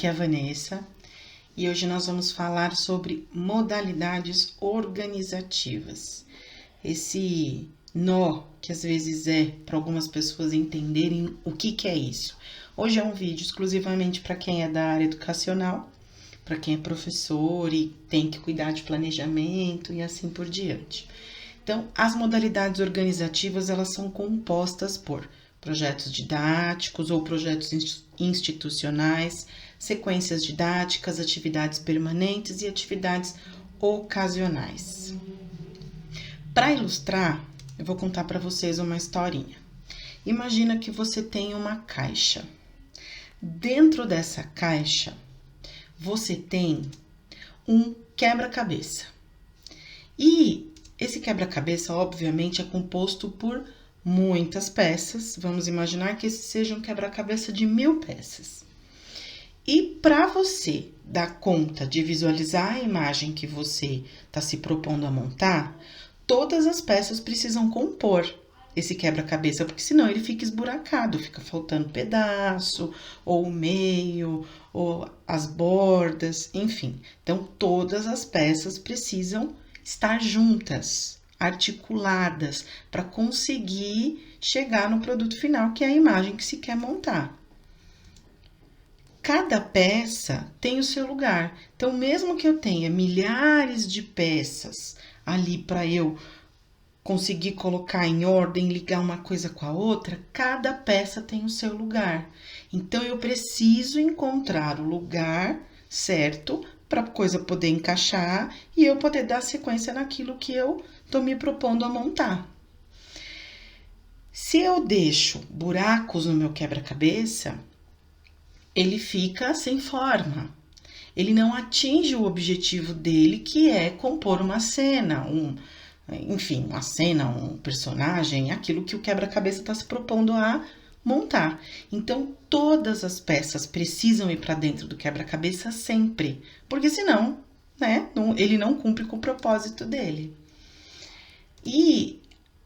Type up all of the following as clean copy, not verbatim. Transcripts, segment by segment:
aqui é a Vanessa e hoje nós vamos falar sobre modalidades organizativas. Esse nó que às vezes para algumas pessoas entenderem o que é isso. Hoje é um vídeo exclusivamente para quem é da área educacional, para quem é professor e tem que cuidar de planejamento e assim por diante. Então, as modalidades organizativas, elas são compostas por projetos didáticos ou projetos institucionais, sequências didáticas, atividades permanentes e atividades ocasionais. Para ilustrar, eu vou contar para vocês uma historinha. Imagina que você tem uma caixa. Dentro dessa caixa, você tem um quebra-cabeça. E esse quebra-cabeça, obviamente, é composto por muitas peças. Vamos imaginar que esse seja um quebra-cabeça de 1000 peças. E para você dar conta de visualizar a imagem que você está se propondo a montar, todas as peças precisam compor esse quebra-cabeça, porque senão ele fica esburacado, fica faltando pedaço, ou o meio, ou as bordas, enfim. Então, todas as peças precisam estar juntas, articuladas, para conseguir chegar no produto final, que é a imagem que se quer montar. Cada peça tem o seu lugar. Então, mesmo que eu tenha milhares de peças ali para eu conseguir colocar em ordem, ligar uma coisa com a outra, cada peça tem o seu lugar. Então, eu preciso encontrar o lugar certo para a coisa poder encaixar e eu poder dar sequência naquilo que eu estou me propondo a montar. Se eu deixo buracos no meu quebra-cabeça, ele fica sem forma. Ele não atinge o objetivo dele, que é compor uma cena, uma cena, um personagem, aquilo que o quebra-cabeça está se propondo a montar. Então, todas as peças precisam ir para dentro do quebra-cabeça sempre, porque senão, ele não cumpre com o propósito dele. E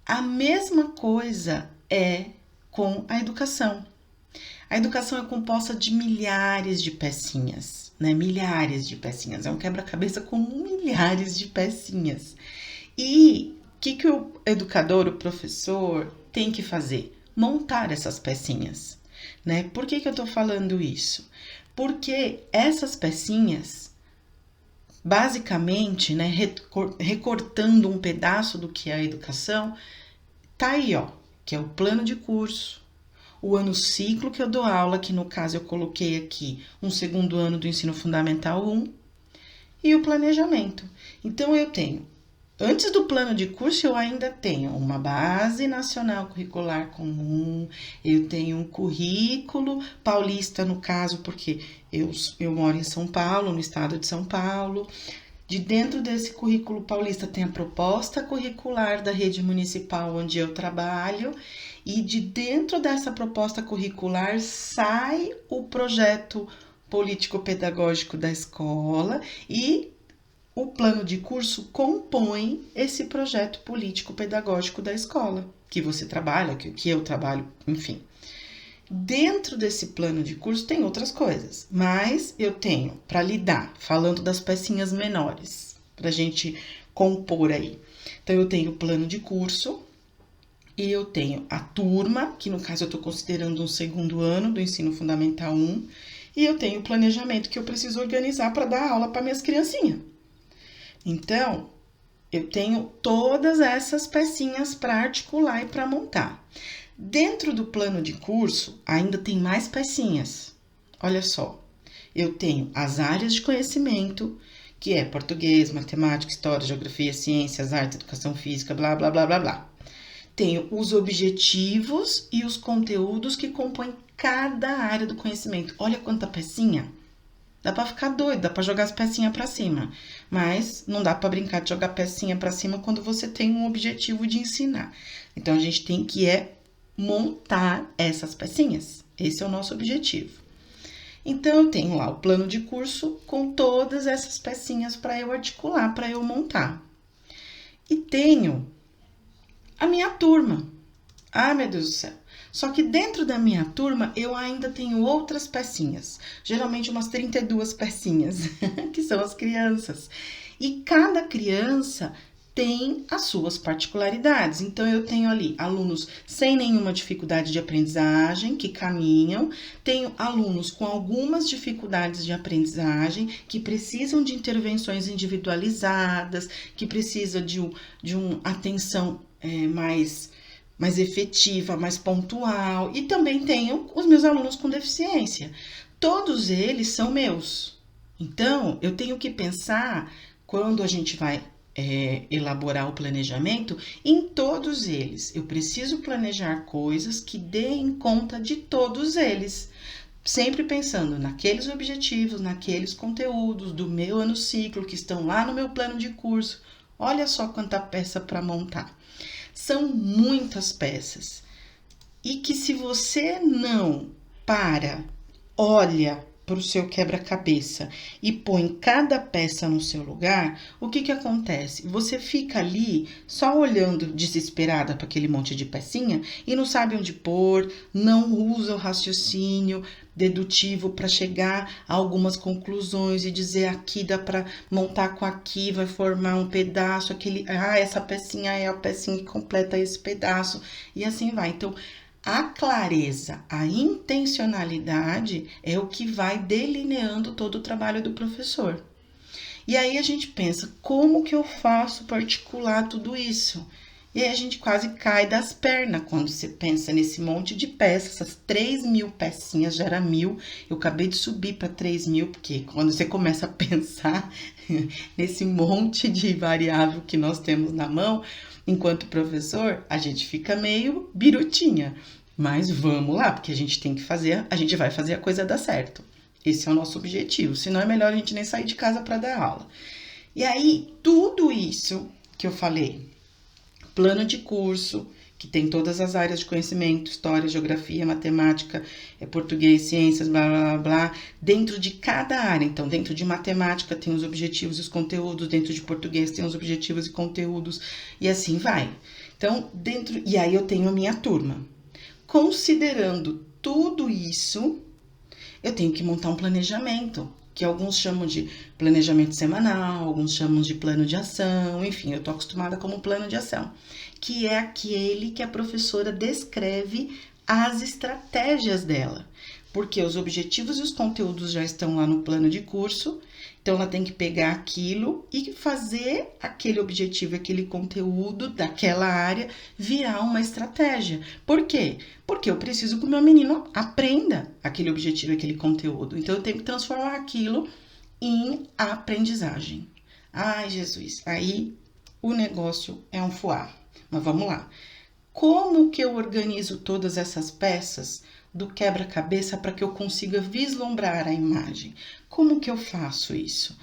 a mesma coisa é com a educação. A educação é composta de milhares de pecinhas, Milhares de pecinhas. É um quebra-cabeça com milhares de pecinhas. E o que o educador, o professor, tem que fazer? Montar essas pecinhas, Por que eu tô falando isso? Porque essas pecinhas, basicamente, recortando um pedaço do que é a educação, tá aí, que é o plano de curso, o ano ciclo que eu dou aula, que no caso eu coloquei aqui um segundo ano do ensino fundamental 1, e o planejamento. Então, eu tenho, antes do plano de curso, eu ainda tenho uma base nacional curricular comum, eu tenho um currículo paulista, no caso, porque eu moro em São Paulo, no estado de São Paulo. De dentro desse currículo paulista tem a proposta curricular da rede municipal onde eu trabalho, e de dentro dessa proposta curricular sai o projeto político-pedagógico da escola e o plano de curso compõe esse projeto político-pedagógico da escola, que você trabalha, que eu trabalho, enfim. Dentro desse plano de curso tem outras coisas, mas eu tenho para lidar, falando das pecinhas menores, para a gente compor aí. Então, eu tenho o plano de curso e eu tenho a turma, que no caso eu estou considerando um segundo ano do ensino fundamental 1, e eu tenho o planejamento que eu preciso organizar para dar aula para minhas criancinhas. Então, eu tenho todas essas pecinhas para articular e para montar. Dentro do plano de curso, ainda tem mais pecinhas. Olha só, eu tenho as áreas de conhecimento, que é português, matemática, história, geografia, ciências, arte, educação física, blá, blá, blá, blá, blá. Tenho os objetivos e os conteúdos que compõem cada área do conhecimento. Olha quanta pecinha. Dá para ficar doido, dá para jogar as pecinhas para cima. Mas não dá para brincar de jogar pecinha para cima quando você tem um objetivo de ensinar. Então, a gente tem que montar essas pecinhas. Esse é o nosso objetivo. Então, eu tenho lá o plano de curso com todas essas pecinhas para eu articular, para eu montar. E tenho a minha turma. Ah, meu Deus do céu. Só que dentro da minha turma, eu ainda tenho outras pecinhas, geralmente umas 32 pecinhas, que são as crianças. E cada criança tem as suas particularidades. Então, eu tenho ali alunos sem nenhuma dificuldade de aprendizagem, que caminham, tenho alunos com algumas dificuldades de aprendizagem, que precisam de intervenções individualizadas, que precisam de uma atenção mais efetiva, mais pontual, e também tenho os meus alunos com deficiência. Todos eles são meus. Então, eu tenho que pensar, quando a gente vai elaborar o planejamento, em todos eles. Eu preciso planejar coisas que deem conta de todos eles, sempre pensando naqueles objetivos, naqueles conteúdos do meu ano ciclo, que estão lá no meu plano de curso. Olha só quanta peça para montar. São muitas peças. E que se você não olha para o seu quebra-cabeça e põe cada peça no seu lugar, o que acontece? Você fica ali só olhando desesperada para aquele monte de pecinha e não sabe onde pôr, não usa o raciocínio dedutivo para chegar a algumas conclusões e dizer aqui dá para montar com aqui, vai formar um pedaço, essa pecinha é a pecinha que completa esse pedaço, e assim vai. Então, a clareza, a intencionalidade é o que vai delineando todo o trabalho do professor. E aí a gente pensa, como que eu faço para articular tudo isso? E aí a gente quase cai das pernas quando você pensa nesse monte de peças, essas 3.000 pecinhas, já era 1.000, eu acabei de subir para 3.000, porque quando você começa a pensar nesse monte de variável que nós temos na mão, enquanto professor, a gente fica meio birutinha, mas vamos lá, porque a gente vai fazer a coisa dar certo. Esse é o nosso objetivo, senão é melhor a gente nem sair de casa para dar aula. E aí, tudo isso que eu falei, plano de curso, que tem todas as áreas de conhecimento, história, geografia, matemática, português, ciências, blá, blá, blá, blá, dentro de cada área. Então, dentro de matemática tem os objetivos e os conteúdos, dentro de português tem os objetivos e conteúdos, e assim vai. Então, e aí eu tenho a minha turma. Considerando tudo isso, eu tenho que montar um planejamento, que alguns chamam de planejamento semanal, alguns chamam de plano de ação, enfim, eu tô acostumada como plano de ação, que é aquele que a professora descreve as estratégias dela, porque os objetivos e os conteúdos já estão lá no plano de curso, então ela tem que pegar aquilo e fazer aquele objetivo, aquele conteúdo daquela área virar uma estratégia. Por quê? Porque eu preciso que o meu menino aprenda aquele objetivo, aquele conteúdo. Então eu tenho que transformar aquilo em aprendizagem. Ai, Jesus, aí o negócio é um fuá. Mas vamos lá. Como que eu organizo todas essas peças do quebra-cabeça para que eu consiga vislumbrar a imagem? Como que eu faço isso?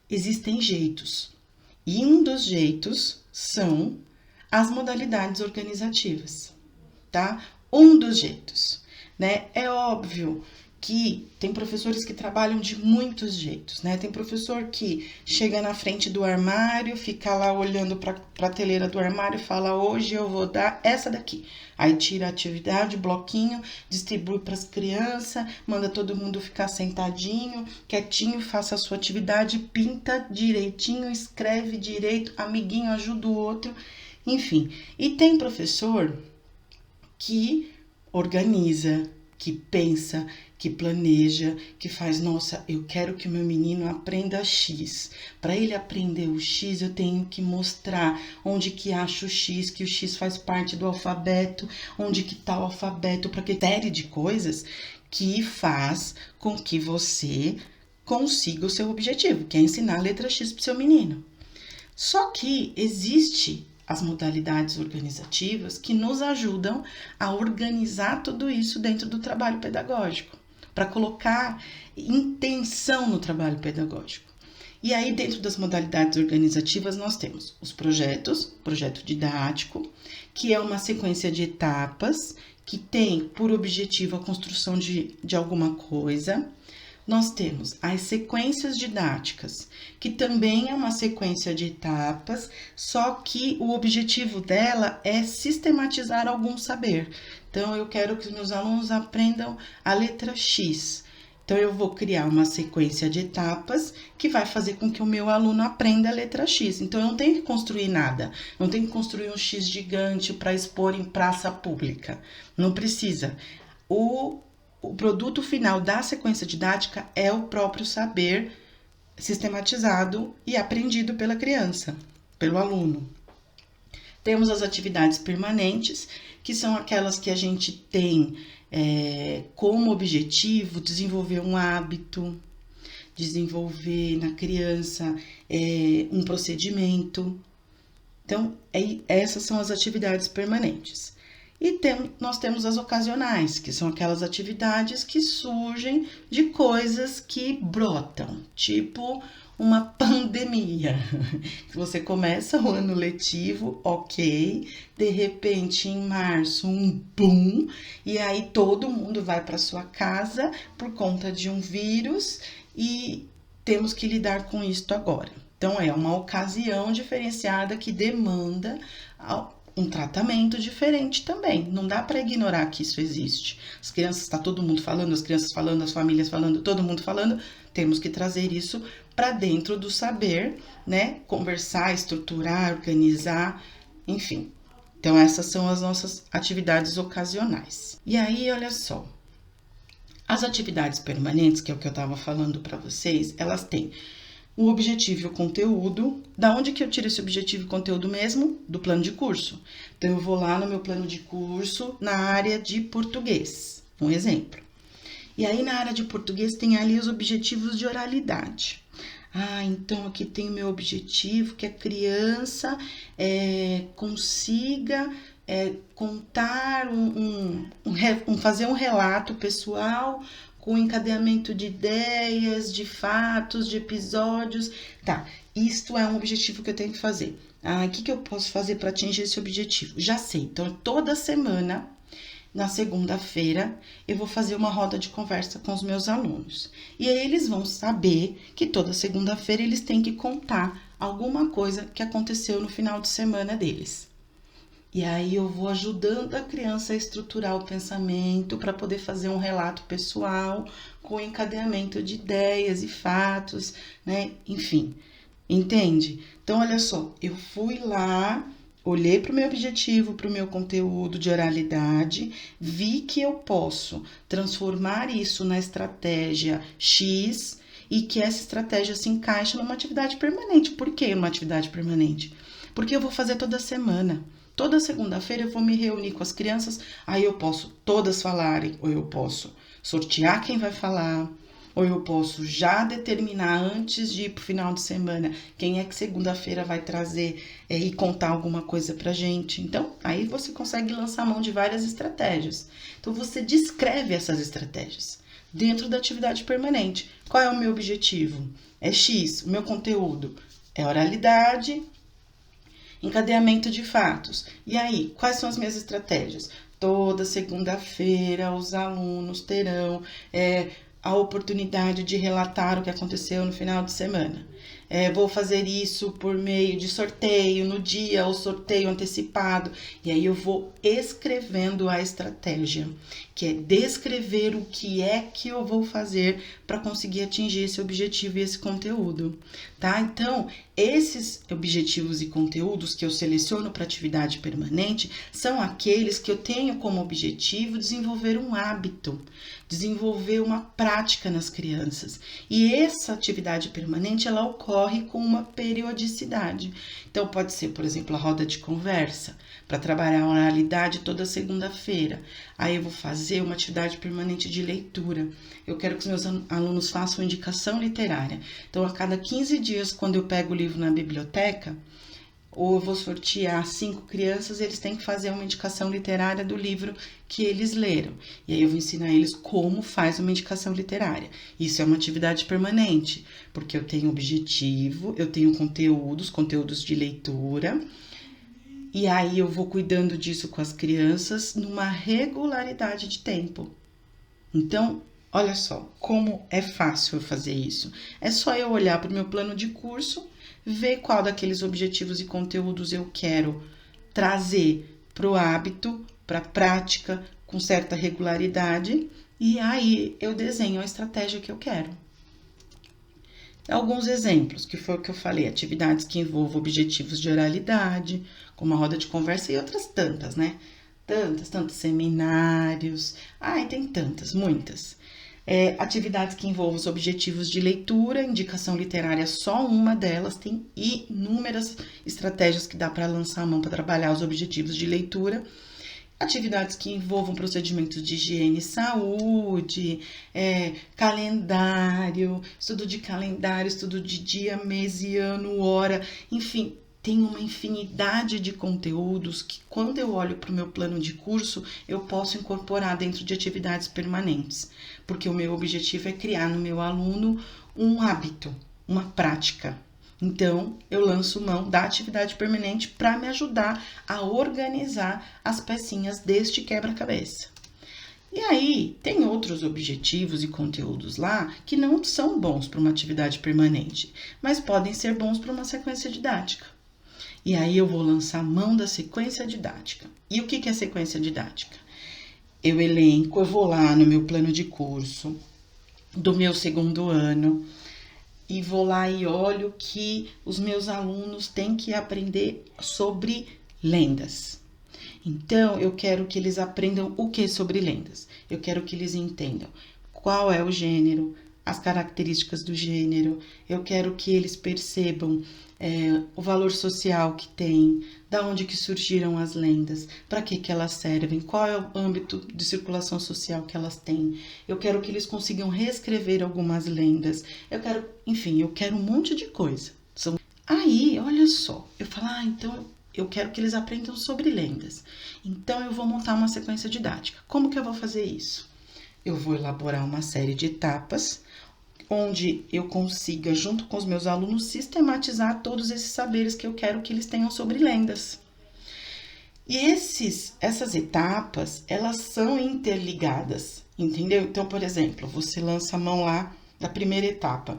Existem jeitos. E um dos jeitos são as modalidades organizativas, tá? Um dos jeitos, né? É óbvio que tem professores que trabalham de muitos jeitos, né? Tem professor que chega na frente do armário, fica lá olhando para a prateleira do armário e fala, hoje eu vou dar essa daqui. Aí tira a atividade, bloquinho, distribui para as crianças, manda todo mundo ficar sentadinho, quietinho, faça a sua atividade, pinta direitinho, escreve direito, amiguinho ajuda o outro, enfim. E tem professor que organiza, que pensa, que planeja, que faz, nossa, eu quero que o meu menino aprenda X. Para ele aprender o X, eu tenho que mostrar onde que acha o X, que o X faz parte do alfabeto, onde que tá o alfabeto, para que série de coisas que faz com que você consiga o seu objetivo, que é ensinar a letra X para o seu menino. Só que existe as modalidades organizativas que nos ajudam a organizar tudo isso dentro do trabalho pedagógico, para colocar intenção no trabalho pedagógico. E aí, dentro das modalidades organizativas, nós temos os projeto didático, que é uma sequência de etapas que tem por objetivo a construção de alguma coisa. nós temos as sequências didáticas, que também é uma sequência de etapas, só que o objetivo dela é sistematizar algum saber. Então, eu quero que os meus alunos aprendam a letra X. Então, eu vou criar uma sequência de etapas que vai fazer com que o meu aluno aprenda a letra X. Então, eu não tenho que construir nada, não tenho que construir um X gigante para expor em praça pública. Não precisa. O produto final da sequência didática é o próprio saber sistematizado e aprendido pela criança, pelo aluno. Temos as atividades permanentes, que são aquelas que a gente tem como objetivo desenvolver um hábito, desenvolver na criança um procedimento. Então, essas são as atividades permanentes. E nós temos as ocasionais, que são aquelas atividades que surgem de coisas que brotam, tipo uma pandemia. Você começa o ano letivo, ok, de repente em março um boom, e aí todo mundo vai para sua casa por conta de um vírus e temos que lidar com isto agora. Então é uma ocasião diferenciada que demanda um tratamento diferente também. Não dá para ignorar que isso existe. As crianças, está todo mundo falando, as crianças falando, as famílias falando, todo mundo falando. Temos que trazer isso para dentro do saber, né? Conversar, estruturar, organizar, enfim. Então, essas são as nossas atividades ocasionais. E aí, olha só. As atividades permanentes, que é o que eu estava falando para vocês, elas têm o objetivo e o conteúdo. Da onde que eu tiro esse objetivo e conteúdo mesmo? Do plano de curso. Então, eu vou lá no meu plano de curso, na área de português, um exemplo. E aí, na área de português, tem ali os objetivos de oralidade. Então aqui tem o meu objetivo, que a criança consiga contar, fazer um relato pessoal com encadeamento de ideias, de fatos, de episódios. Tá, isto é um objetivo que eu tenho que fazer. O que eu posso fazer para atingir esse objetivo? Já sei, então toda semana, na segunda-feira, eu vou fazer uma roda de conversa com os meus alunos. E aí eles vão saber que toda segunda-feira eles têm que contar alguma coisa que aconteceu no final de semana deles. E aí eu vou ajudando a criança a estruturar o pensamento para poder fazer um relato pessoal com encadeamento de ideias e fatos, né? Enfim, entende? Então, olha só, eu fui lá, olhei para o meu objetivo, para o meu conteúdo de oralidade, vi que eu posso transformar isso na estratégia X e que essa estratégia se encaixa numa atividade permanente. Por que uma atividade permanente? Porque eu vou fazer toda semana. Toda segunda-feira eu vou me reunir com as crianças, aí eu posso todas falarem, ou eu posso sortear quem vai falar, ou eu posso já determinar antes de ir pro final de semana quem é que segunda-feira vai trazer e contar alguma coisa pra gente. Então, aí você consegue lançar mão de várias estratégias. Então, você descreve essas estratégias dentro da atividade permanente. Qual é o meu objetivo? É X, o meu conteúdo é oralidade, encadeamento de fatos. E aí, quais são as minhas estratégias? Toda segunda-feira os alunos terão a oportunidade de relatar o que aconteceu no final de semana. Vou fazer isso por meio de sorteio no dia, ou sorteio antecipado. E aí eu vou escrevendo a estratégia, que é descrever o que é que eu vou fazer para conseguir atingir esse objetivo e esse conteúdo, tá? Então, esses objetivos e conteúdos que eu seleciono para atividade permanente são aqueles que eu tenho como objetivo desenvolver um hábito, desenvolver uma prática nas crianças. E essa atividade permanente, ela ocorre com uma periodicidade. Então, pode ser, por exemplo, a roda de conversa, para trabalhar a oralidade toda segunda-feira. Aí eu vou fazer uma atividade permanente de leitura. Eu quero que os meus alunos façam indicação literária. Então, a cada 15 dias, quando eu pego o livro na biblioteca, ou eu vou sortear 5 crianças, eles têm que fazer uma indicação literária do livro que eles leram. E aí eu vou ensinar eles como faz uma indicação literária. Isso é uma atividade permanente, porque eu tenho objetivo, eu tenho conteúdos de leitura, e aí eu vou cuidando disso com as crianças numa regularidade de tempo. Então, Olha só como é fácil eu fazer isso. É só eu olhar para o meu plano de curso, ver qual daqueles objetivos e conteúdos eu quero trazer para o hábito, para a prática, com certa regularidade, e aí eu desenho a estratégia que eu quero. Alguns exemplos, que foi o que eu falei, atividades que envolvam objetivos de oralidade, como a roda de conversa e outras tantas, né? Tantos seminários, tem tantas, muitas. Atividades que envolvam os objetivos de leitura, indicação literária é só uma delas, tem inúmeras estratégias que dá para lançar a mão para trabalhar os objetivos de leitura. Atividades que envolvam procedimentos de higiene e saúde, calendário, estudo de dia, mês e ano, hora, enfim, tem uma infinidade de conteúdos que, quando eu olho para o meu plano de curso, eu posso incorporar dentro de atividades permanentes, porque o meu objetivo é criar no meu aluno um hábito, uma prática. Então, eu lanço mão da atividade permanente para me ajudar a organizar as pecinhas deste quebra-cabeça. E aí, tem outros objetivos e conteúdos lá que não são bons para uma atividade permanente, mas podem ser bons para uma sequência didática. E aí, eu vou lançar mão da sequência didática. E o que é sequência didática? Eu elenco, eu vou lá no meu plano de curso do meu segundo ano, e vou lá e olho que os meus alunos têm que aprender sobre lendas. Então, eu quero que eles aprendam o que sobre lendas? Eu quero que eles entendam qual é o gênero, as características do gênero, eu quero que eles percebam o valor social que tem, da onde que surgiram as lendas, para que elas servem, qual é o âmbito de circulação social que elas têm. Eu quero que eles consigam reescrever algumas lendas. Eu quero um monte de coisa. Aí, olha só, eu falo, então eu quero que eles aprendam sobre lendas. Então, eu vou montar uma sequência didática. Como que eu vou fazer isso? Eu vou elaborar uma série de etapas, onde eu consiga, junto com os meus alunos, sistematizar todos esses saberes que eu quero que eles tenham sobre lendas. E essas etapas, elas são interligadas, entendeu? Então, por exemplo, você lança a mão lá da primeira etapa.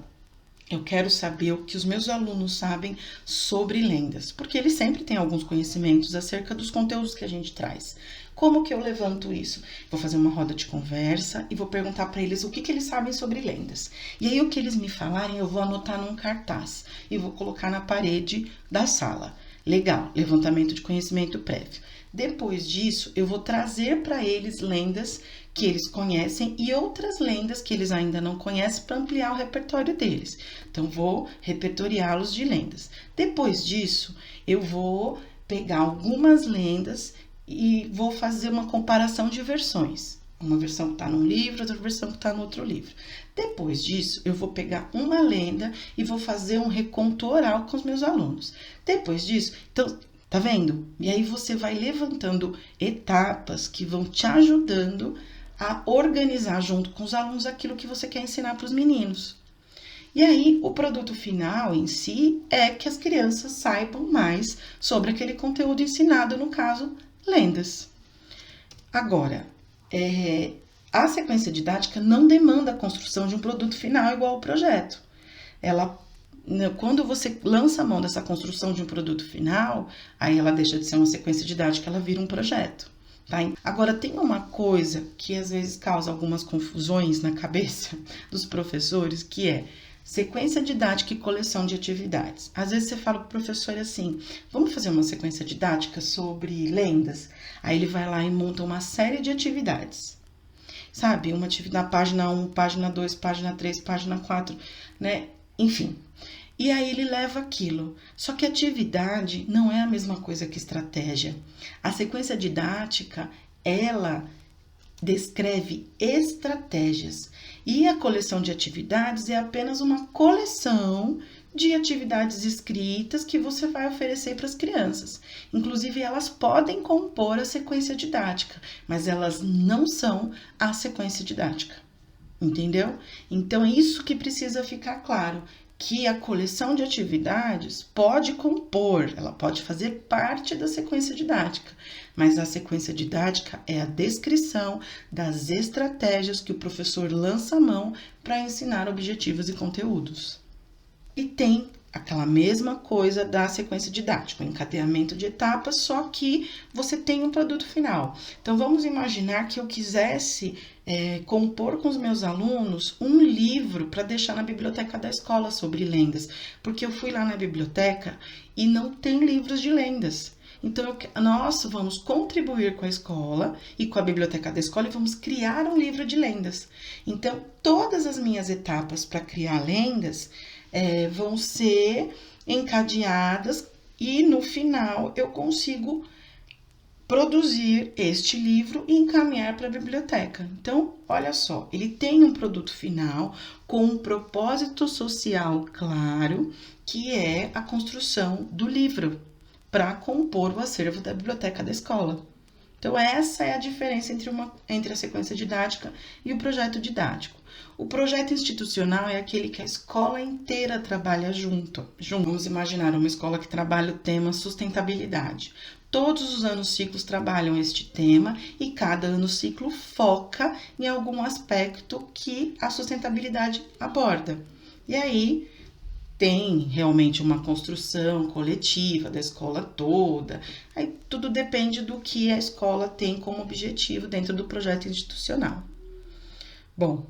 Eu quero saber o que os meus alunos sabem sobre lendas, porque eles sempre têm alguns conhecimentos acerca dos conteúdos que a gente traz. Como que eu levanto isso? Vou fazer uma roda de conversa e vou perguntar para eles o que eles sabem sobre lendas. E aí, o que eles me falarem, eu vou anotar num cartaz e vou colocar na parede da sala. Legal, levantamento de conhecimento prévio. Depois disso, eu vou trazer para eles lendas que eles conhecem e outras lendas que eles ainda não conhecem para ampliar o repertório deles. Então, vou repertoriá-los de lendas. Depois disso, eu vou pegar algumas lendas e vou fazer uma comparação de versões. Uma versão que está num livro, outra versão que está no outro livro. Depois disso, eu vou pegar uma lenda e vou fazer um reconto oral com os meus alunos. Depois disso, então, tá vendo? E aí você vai levantando etapas que vão te ajudando a organizar junto com os alunos aquilo que você quer ensinar para os meninos. E aí, o produto final em si é que as crianças saibam mais sobre aquele conteúdo ensinado, no caso, lendas. Agora, a sequência didática não demanda a construção de um produto final igual ao projeto. Quando você lança a mão dessa construção de um produto final, aí ela deixa de ser uma sequência didática, ela vira um projeto. Tá? Agora, tem uma coisa que às vezes causa algumas confusões na cabeça dos professores, que é sequência didática e coleção de atividades. Às vezes você fala pro professor assim, vamos fazer uma sequência didática sobre lendas? Aí ele vai lá e monta uma série de atividades. Sabe? Uma atividade, página 1, página 2, página 3, página 4, né? Enfim. E aí ele leva aquilo. Só que atividade não é a mesma coisa que estratégia. A sequência didática, ela descreve estratégias. E a coleção de atividades é apenas uma coleção de atividades escritas que você vai oferecer para as crianças. Inclusive, elas podem compor a sequência didática, mas elas não são a sequência didática. Entendeu? Então, é isso que precisa ficar claro. que a coleção de atividades pode compor, ela pode fazer parte da sequência didática, mas a sequência didática é a descrição das estratégias que o professor lança a mão para ensinar objetivos e conteúdos. E tem aquela mesma coisa da sequência didática, o encadeamento de etapas, só que você tem um produto final. Então, vamos imaginar que eu quisesse compor com os meus alunos um livro para deixar na biblioteca da escola sobre lendas, porque eu fui lá na biblioteca e não tem livros de lendas. Então, nós vamos contribuir com a escola e com a biblioteca da escola e vamos criar um livro de lendas. Então, todas as minhas etapas para criar lendas vão ser encadeadas e no final eu consigo produzir este livro e encaminhar para a biblioteca. Então, olha só, ele tem um produto final com um propósito social claro, que é a construção do livro para compor o acervo da biblioteca da escola. Então, essa é a diferença entre a sequência didática e o projeto didático. O projeto institucional é aquele que a escola inteira trabalha junto. Vamos imaginar uma escola que trabalha o tema sustentabilidade. Todos os anos-ciclos trabalham este tema e cada ano-ciclo foca em algum aspecto que a sustentabilidade aborda. E aí, tem realmente uma construção coletiva da escola toda, aí tudo depende do que a escola tem como objetivo dentro do projeto institucional. Bom,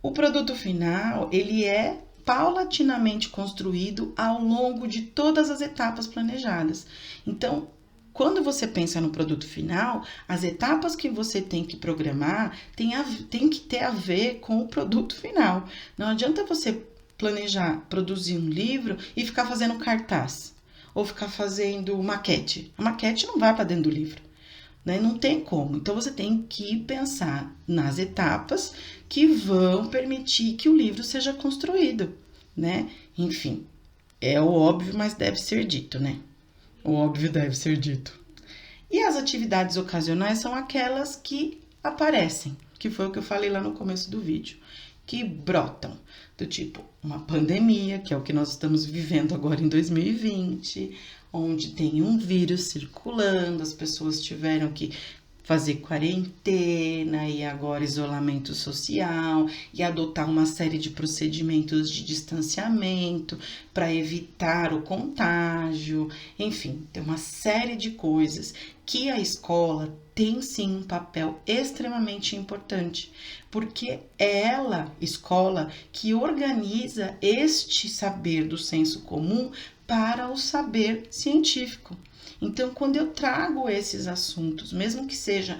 o produto final, ele é paulatinamente construído ao longo de todas as etapas planejadas. Então, quando você pensa no produto final, as etapas que você tem que programar tem que ter a ver com o produto final. Não adianta você planejar, produzir um livro e ficar fazendo cartaz ou ficar fazendo maquete. A maquete não vai para dentro do livro, né? Não tem como. Então, você tem que pensar nas etapas que vão permitir que o livro seja construído, né? Enfim, é o óbvio, mas deve ser dito, né? O óbvio deve ser dito. E as atividades ocasionais são aquelas que aparecem, que foi o que eu falei lá no começo do vídeo, que brotam, do tipo uma pandemia, que é o que nós estamos vivendo agora em 2020, onde tem um vírus circulando, as pessoas tiveram que fazer quarentena e agora isolamento social e adotar uma série de procedimentos de distanciamento para evitar o contágio. Enfim, tem uma série de coisas que a escola tem sim um papel extremamente importante, porque é ela, escola, que organiza este saber do senso comum para o saber científico. Então, quando eu trago esses assuntos, mesmo que seja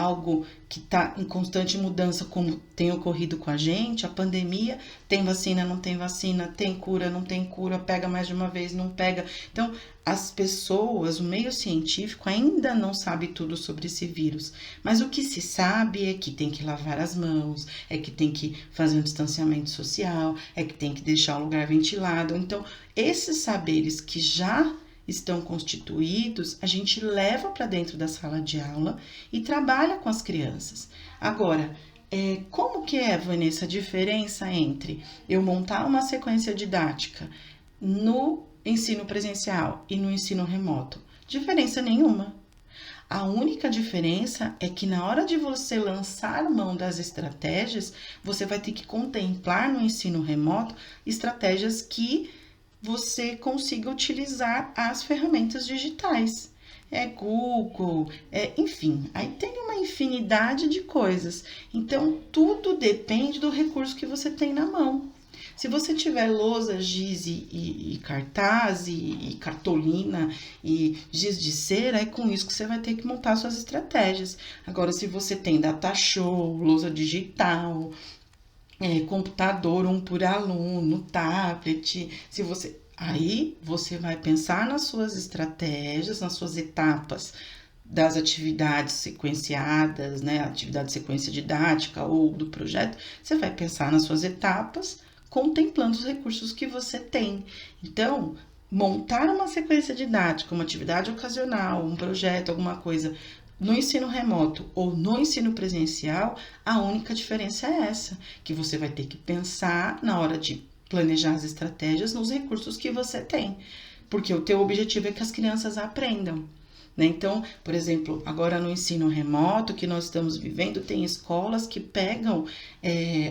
algo que está em constante mudança, como tem ocorrido com a gente, a pandemia, tem vacina, não tem vacina, tem cura, não tem cura, pega mais de uma vez, não pega. Então, as pessoas, o meio científico ainda não sabe tudo sobre esse vírus, mas o que se sabe é que tem que lavar as mãos, é que tem que fazer um distanciamento social, é que tem que deixar o lugar ventilado. Então, esses saberes que já estão constituídos, a gente leva para dentro da sala de aula e trabalha com as crianças. Agora, como que é, Vanessa, a diferença entre eu montar uma sequência didática no ensino presencial e no ensino remoto? Diferença nenhuma. A única diferença é que na hora de você lançar mão das estratégias, você vai ter que contemplar no ensino remoto estratégias que você consiga utilizar as ferramentas digitais. Google, enfim, aí tem uma infinidade de coisas. Então, tudo depende do recurso que você tem na mão. Se você tiver lousa, giz e cartaz e cartolina e giz de cera, é com isso que você vai ter que montar suas estratégias. Agora, se você tem data show, lousa digital, computador, um por aluno, tablet, aí você vai pensar nas suas estratégias, nas suas etapas das atividades sequenciadas, né, atividade sequência didática ou do projeto, você vai pensar nas suas etapas, contemplando os recursos que você tem. Então, montar uma sequência didática, uma atividade ocasional, um projeto, alguma coisa, no ensino remoto ou no ensino presencial, a única diferença é essa, que você vai ter que pensar na hora de planejar as estratégias nos recursos que você tem, porque o teu objetivo é que as crianças aprendam. Né? Então, por exemplo, agora no ensino remoto que nós estamos vivendo, tem escolas que pegam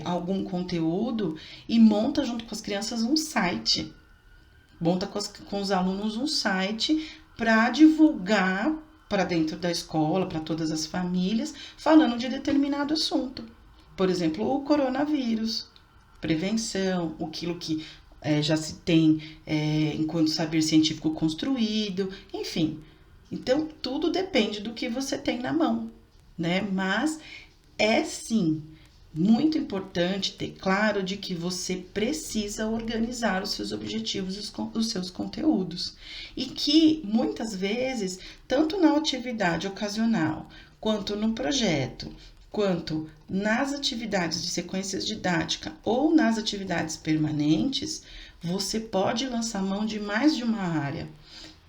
algum conteúdo e monta junto com as crianças um site. Monta com os alunos um site para divulgar para dentro da escola, para todas as famílias, falando de determinado assunto. Por exemplo, o coronavírus, prevenção, aquilo que já se tem enquanto saber científico construído, enfim. Então, tudo depende do que você tem na mão, né? Mas é sim muito importante ter claro de que você precisa organizar os seus objetivos, os seus conteúdos. E que, muitas vezes, tanto na atividade ocasional, quanto no projeto, quanto nas atividades de sequências didáticas ou nas atividades permanentes, você pode lançar mão de mais de uma área.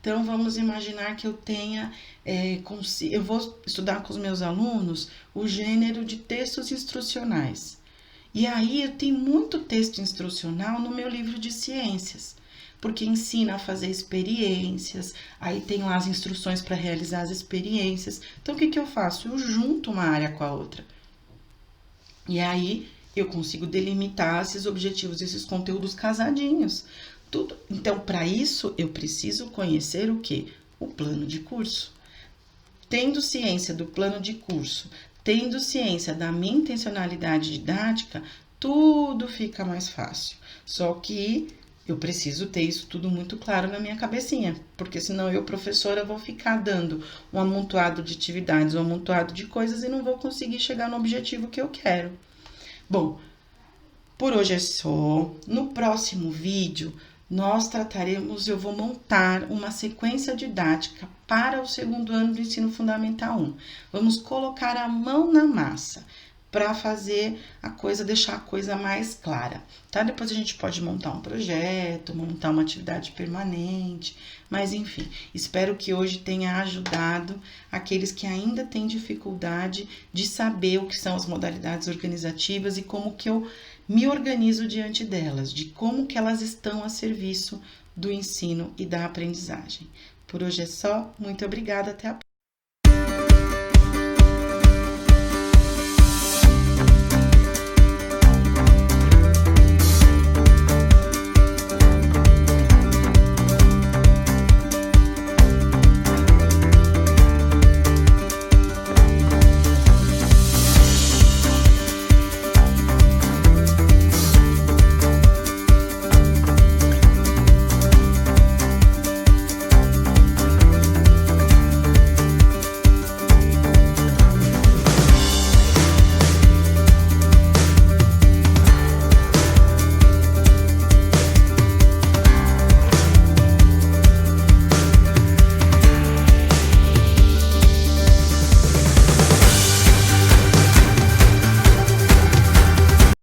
Então, vamos imaginar que eu tenha, eu vou estudar com os meus alunos o gênero de textos instrucionais. E aí, eu tenho muito texto instrucional no meu livro de ciências, porque ensina a fazer experiências, aí tem lá as instruções para realizar as experiências. Então, o que eu faço? Eu junto uma área com a outra. E aí, eu consigo delimitar esses objetivos, esses conteúdos casadinhos. Tudo. Então, para isso, eu preciso conhecer o quê? O plano de curso. Tendo ciência do plano de curso, tendo ciência da minha intencionalidade didática, tudo fica mais fácil. Só que eu preciso ter isso tudo muito claro na minha cabecinha, porque senão eu, professora, vou ficar dando um amontoado de atividades, um amontoado de coisas e não vou conseguir chegar no objetivo que eu quero. Bom, por hoje é só. No próximo vídeo, eu vou montar uma sequência didática para o segundo ano do ensino fundamental 1. Vamos colocar a mão na massa para fazer deixar a coisa mais clara, tá? Depois a gente pode montar um projeto, montar uma atividade permanente, mas enfim, espero que hoje tenha ajudado aqueles que ainda têm dificuldade de saber o que são as modalidades organizativas e como que eu me organizo diante delas, de como que elas estão a serviço do ensino e da aprendizagem. Por hoje é só, muito obrigada, até a próxima.